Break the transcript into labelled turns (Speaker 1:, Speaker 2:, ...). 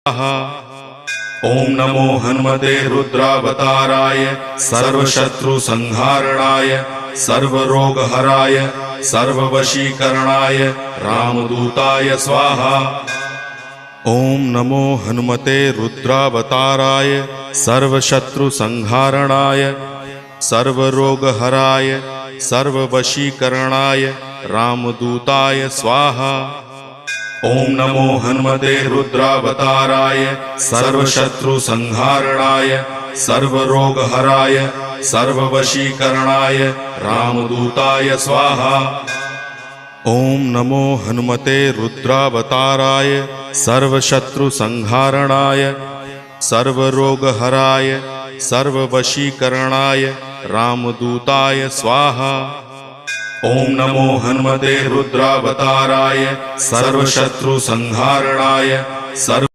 Speaker 1: ओम नमो हनुमते रुद्रावताराय सर्वशत्रुसंहारणाय सर्वरोगहराय सर्ववशीकरणाय रामदूताय स्वाहा। ओम नमो हनुमते रुद्रावताराय सर्वशत्रुसंहारणाय सर्वरोगहराय सर्ववशीकरणाय रामदूताय स्वाहा। ओम नमो हनुमते रुद्रावताराय सर्वशत्रुसंहारणाय सर्वरोगहराय सर्ववशीकरणाय रामदूताय स्वाहा। ओम नमो हनुमते रुद्रावताराय सर्वशत्रुसंहारणाय सर्वरोगहराय सर्ववशीकरणाय रामदूताय स्वाहा। ओम नमो हनुमते रुद्रावताराय सर्वशत्रुसंहारणाय सर्व